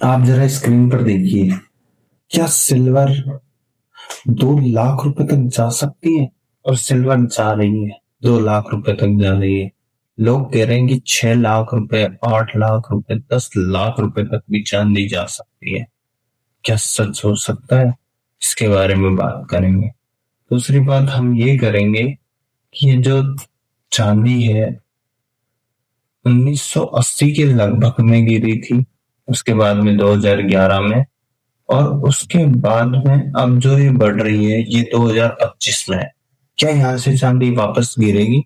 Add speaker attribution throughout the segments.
Speaker 1: आप जरा स्क्रीन पर देखिए, क्या सिल्वर 2 लाख रुपए तक जा सकती है? और सिल्वर जा रही है, 2 लाख रुपए तक जा रही है। लोग कह रहे हैं कि 6 लाख रुपए, 8 लाख रुपए, 10 लाख रुपए तक भी चांदी जा सकती है। क्या सच हो सकता है? इसके बारे में बात करेंगे। दूसरी बात हम ये करेंगे कि ये जो चांदी है 1980 के लगभग में गिरी थी, उसके बाद में 2011 में, और उसके बाद में अब जो ये बढ़ रही है ये 2025 में है। क्या यहाँ से चांदी वापस गिरेगी?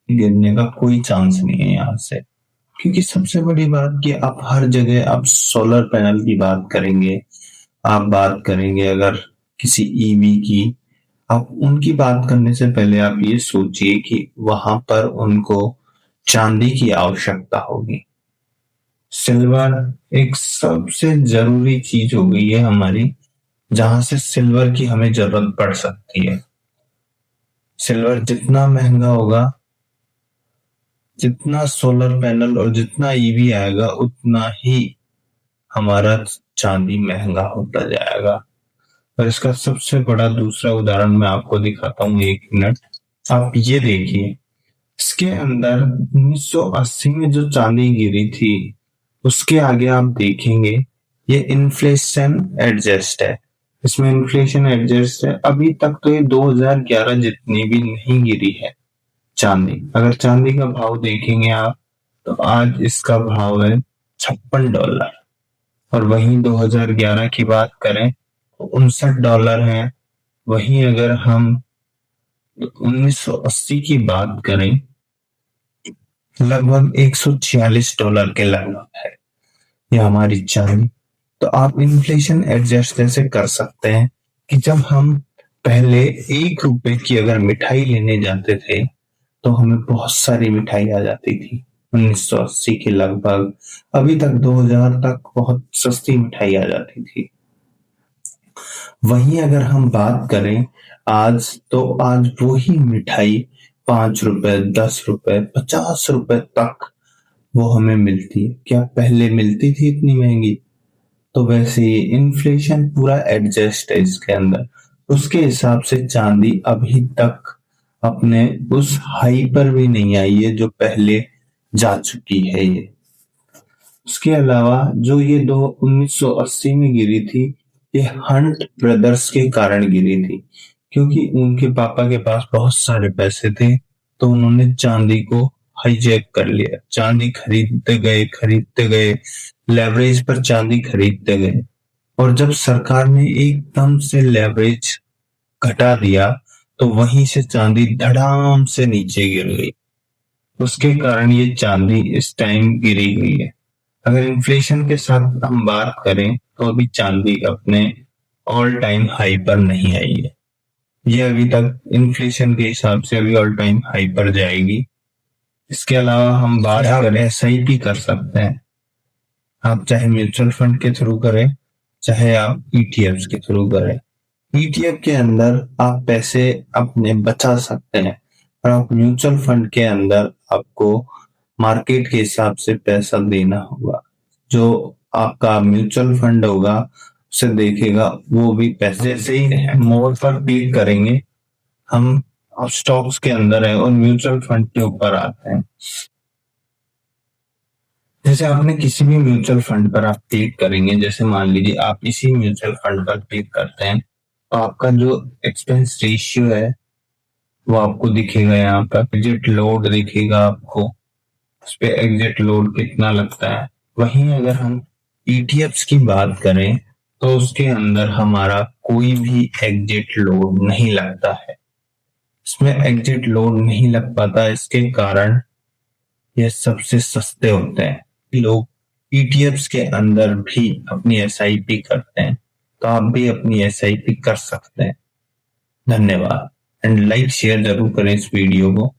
Speaker 1: गिरने का कोई चांस नहीं है यहाँ से, क्योंकि सबसे बड़ी बात कि आप हर जगह आप सोलर पैनल की बात करेंगे, आप बात करेंगे अगर किसी ईवी की, आप उनकी बात करने से पहले आप ये सोचिए कि वहां पर उनको चांदी की आवश्यकता होगी। सिल्वर एक सबसे जरूरी चीज हो गई है हमारी, जहां से सिल्वर की हमें जरूरत पड़ सकती है। सिल्वर जितना महंगा होगा, जितना सोलर पैनल और जितना ईवी आएगा, उतना ही हमारा चांदी महंगा होता जाएगा। और इसका सबसे बड़ा दूसरा उदाहरण मैं आपको दिखाता हूँ, 1 मिनट। आप ये देखिए, इसके अंदर 1980 में जो चांदी गिरी थी, उसके आगे आप देखेंगे ये इन्फ्लेशन एडजस्ट है। इसमें इन्फ्लेशन एडजस्ट है। अभी तक तो ये 2011 जितनी भी नहीं गिरी है चांदी। अगर चांदी का भाव देखेंगे आप, तो आज इसका भाव है $56, और वहीं 2011 की बात करें तो $59 है। वहीं अगर हम 1980 की बात करें, लगभग $146 के लगभग है ये हमारी चांदी। तो आप इन्फ्लेशन एडजस्ट ऐसे कर सकते हैं कि जब हम पहले 1 रुपए की अगर मिठाई लेने जाते थे, तो हमें बहुत सारी मिठाई आ जाती थी 1980 के लगभग। अभी तक 2000 तक बहुत सस्ती मिठाई आ जाती थी। वहीं अगर हम बात करें आज, तो आज वो ही मिठाई 5 रुपए, 10 रुपए, 50 रुपए तक वो हमें मिलती है। क्या पहले मिलती थी इतनी महंगी? तो वैसे ही इन्फ्लेशन पूरा एडजस्ट है इसके अंदर। उसके हिसाब से चांदी अभी तक अपने उस हाई पर भी नहीं आई है जो पहले जा चुकी है ये। उसके अलावा जो ये दो 1980 में गिरी थी, ये हंट ब्रदर्स के कारण गिरी थी, क्योंकि उनके पापा के पास बहुत सारे पैसे थे, तो उन्होंने चांदी को हाईजैक कर लिया। चांदी खरीदते गए, लेवरेज पर चांदी खरीदते गए, और जब सरकार ने एकदम से लेवरेज घटा दिया, तो वहीं से चांदी धड़ाम से नीचे गिर गई। उसके कारण ये चांदी इस टाइम गिरी हुई है। अगर इन्फ्लेशन के साथ हम बात करें, तो अभी चांदी अपने ऑल टाइम हाई पर नहीं आई है। ये अभी तक इन्फ्लेशन के हिसाब से अभी ऑल टाइम हाई पर जाएगी। इसके अलावा हम बात करें, SIP कर सकते हैं आप, चाहे म्यूचुअल फंड के थ्रू करें, चाहे आप ETFs के थ्रू करें। ETF के अंदर आप पैसे अपने बचा सकते हैं, और आप म्यूचुअल फंड के अंदर आपको मार्केट के हिसाब से पैसा देना होगा। जो आपका म्यूचुअल फंड होगा उसे देखेगा, वो भी पैसे जैसे ही मोर पर क्लिक करेंगे हम, अब स्टॉक्स के अंदर है और म्यूचुअल फंड के ऊपर आते हैं। जैसे आपने किसी भी म्यूचुअल फंड पर आप क्लिक करेंगे, जैसे मान लीजिए आप इसी म्यूचुअल फंड पर क्लिक करते हैं, तो आपका जो एक्सपेंस रेशियो है वो आपको दिखेगा। यहाँ पर एग्जिट लोड दिखेगा आपको, उस पे एग्जिट लोड कितना लगता है। वहीं अगर हम ETFs की बात करें, तो उसके अंदर हमारा कोई भी एग्जिट लोड नहीं लगता है। इसमें एग्जिट लोड नहीं लग पाता, इसके कारण ये सबसे सस्ते होते हैं। लोग ETFs के अंदर भी अपनी SIP करते हैं, तो आप भी अपनी SIP कर सकते हैं। धन्यवाद, एंड लाइक शेयर जरूर करें इस वीडियो को।